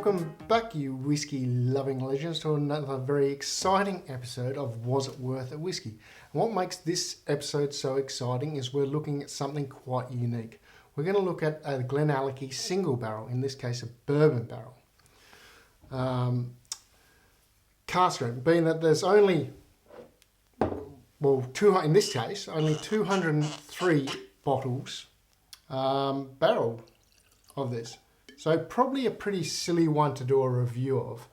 Welcome back, you whiskey loving legends, to another very exciting episode of Was It Worth It Whiskey. And what makes this episode so exciting is we're looking at something quite unique. We're going to look at a GlenAllachie single barrel, in this case a bourbon barrel. Cask strength, being that there's only, in this case, only 203 bottles barreled of this. So probably a pretty silly one to do a review of,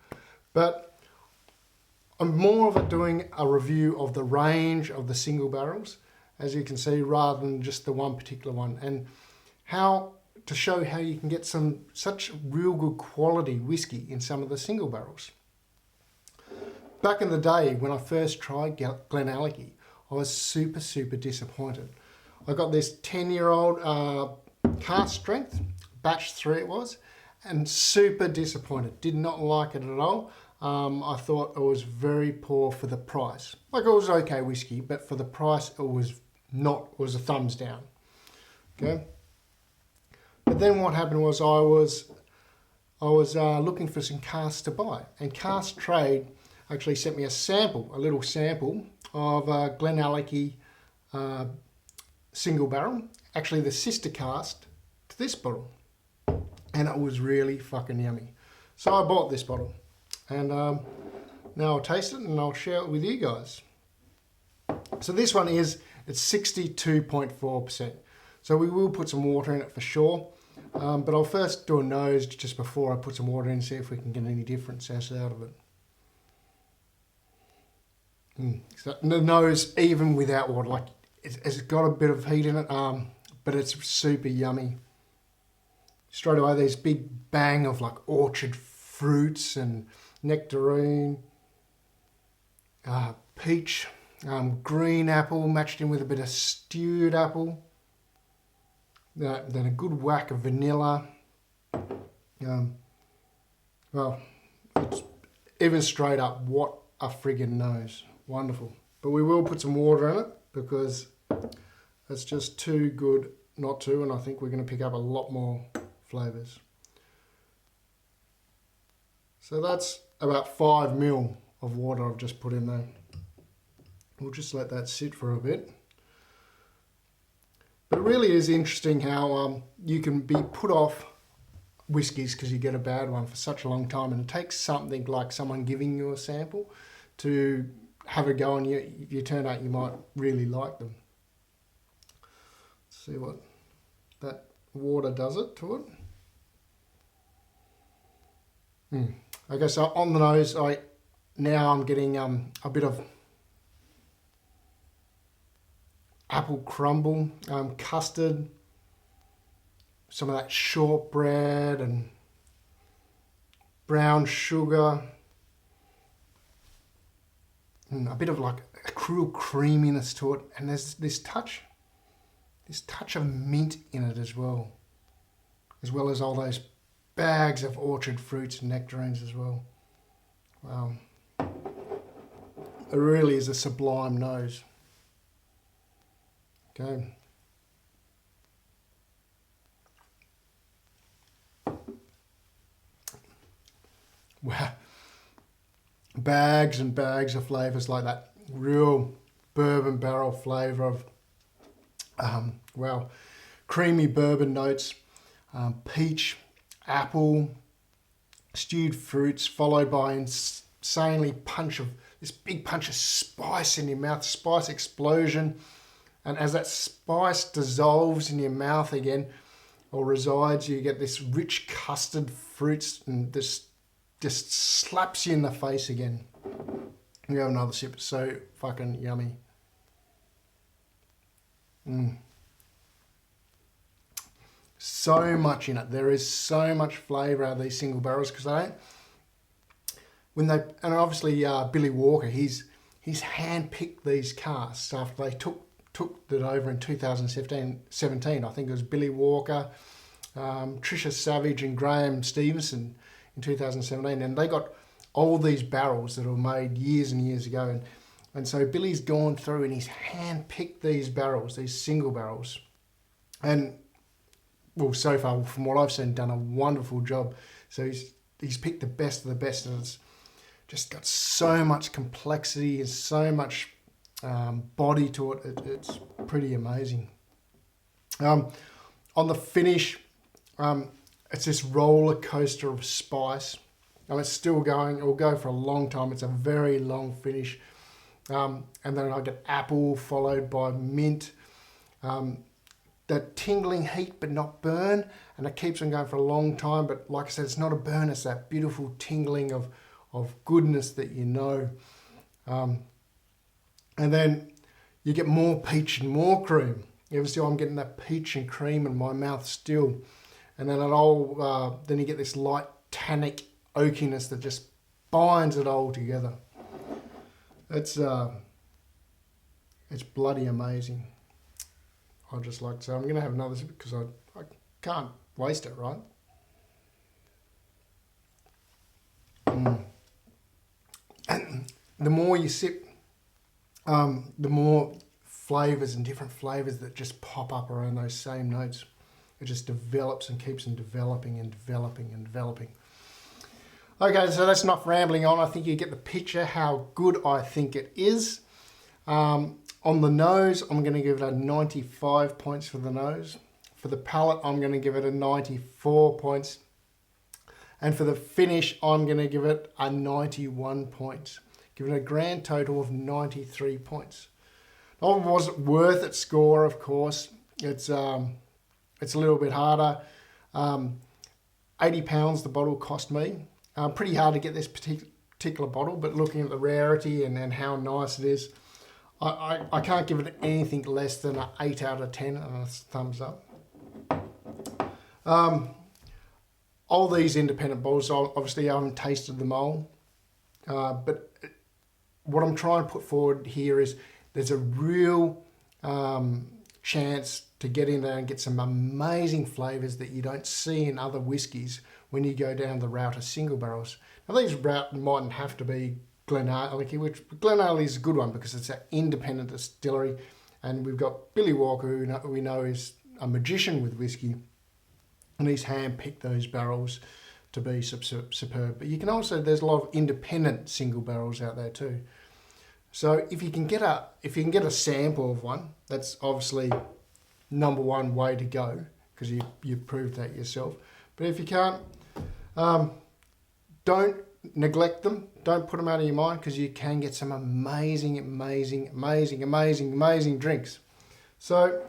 but I'm more of doing a review of the range of the single barrels, as you can see, rather than just the one particular one, and how to show how you can get such real good quality whiskey in some of the single barrels. Back in the day when I first tried GlenAllachie, I was super disappointed. I got this 10-year-old cask strength, batch 3 it was, and super disappointed. Did not like it at all. I thought it was very poor for the price. Like, it was okay whiskey, but for the price it was a thumbs down. Okay. But then what happened was I was looking for some casks to buy, and Cask Trade actually sent me a little sample of GlenAllachie single barrel, actually the sister cask to this bottle, and it was really fucking yummy. So I bought this bottle, and now I'll taste it and I'll share it with you guys. So this one it's 62.4%. So we will put some water in it for sure, but I'll first do a nose just before I put some water in and see if we can get any difference out of it. So the nose, even without water, like it's got a bit of heat in it, but it's super yummy. Straight away, there's big bang of like orchard fruits and nectarine, peach, green apple matched in with a bit of stewed apple. Then a good whack of vanilla. Well, it's even straight up, what a friggin' nose. Wonderful. But we will put some water in it because it's just too good not to, and I think we're going to pick up a lot more flavours. So that's about 5 ml of water I've just put in there. We'll just let that sit for a bit. But it really is interesting how you can be put off whiskies because you get a bad one for such a long time, and it takes something like someone giving you a sample to have a go, and you turn out you might really like them. Let's see what that water does it to it. Okay, so on the nose, I'm getting a bit of apple crumble, custard, some of that shortbread and brown sugar, and a bit of like a cruel creaminess to it, and there's this touch of mint in it as well as all those bags of orchard fruits and nectarines as well. Wow. It really is a sublime nose. Okay. Wow. Bags and bags of flavours like that. Real bourbon barrel flavour of, creamy bourbon notes, peach, apple, stewed fruits, followed by insanely this big punch of spice in your mouth, spice explosion. And as that spice dissolves in your mouth again, or resides, you get this rich custard fruits, and this just slaps you in the face again. You have another sip. It's so fucking yummy. So much in it. There is so much flavour out of these single barrels because and obviously Billy Walker, he's handpicked these casks after they took it over in 2017. I think it was Billy Walker, Trisha Savage and Graham Stevenson in 2017, and they got all these barrels that were made years and years ago, and so Billy's gone through and he's handpicked these barrels, these single barrels, and so far from what I've seen, done a wonderful job. So he's he's picked the best of the best, and it's just got so much complexity and so much body to it. It's pretty amazing. On the finish, it's this roller coaster of spice, and it's still going. It will go for a long time. It's a very long finish, and then I get apple followed by mint. That tingling heat but not burn, and it keeps on going for a long time. But like I said, it's not a burn. It's that beautiful tingling of goodness that you know. And then you get more peach and more cream. You ever see I'm getting that peach and cream in my mouth still. And then then you get this light tannic oakiness that just binds it all together. It's bloody amazing. I'd just like to say, I'm going to have another sip because I can't waste it, right? And the more you sip, the more flavours and different flavours that just pop up around those same notes. It just develops and keeps on developing and developing and developing. Okay, so that's enough rambling on. I think you get the picture how good I think it is. On the nose, I'm going to give it a 95 points for the nose. For the palate, I'm going to give it a 94 points. And for the finish, I'm going to give it a 91 points. Give it a grand total of 93 points. It was worth its score, of course. It's a little bit harder. £80 the bottle cost me. Pretty hard to get this particular bottle, but looking at the rarity and how nice it is, I can't give it anything less than an 8 out of 10 and a thumbs up. All these independent bottles, obviously I haven't tasted them all, but what I'm trying to put forward here is there's a real chance to get in there and get some amazing flavours that you don't see in other whiskies when you go down the route of single barrels. Now these route mightn't have to be GlenAllachie, which GlenAllachie is a good one because it's an independent distillery, and we've got Billy Walker, who we know is a magician with whiskey, and he's hand-picked those barrels to be superb. But you can also, there's a lot of independent single barrels out there too. So if you can get a sample of one, that's obviously number one way to go because you've proved that yourself. But if you can't, don't neglect them. Don't put them out of your mind because you can get some amazing, amazing, amazing, amazing, amazing drinks. So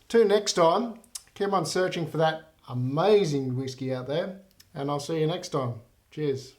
till next time, keep on searching for that amazing whiskey out there, and I'll see you next time. Cheers.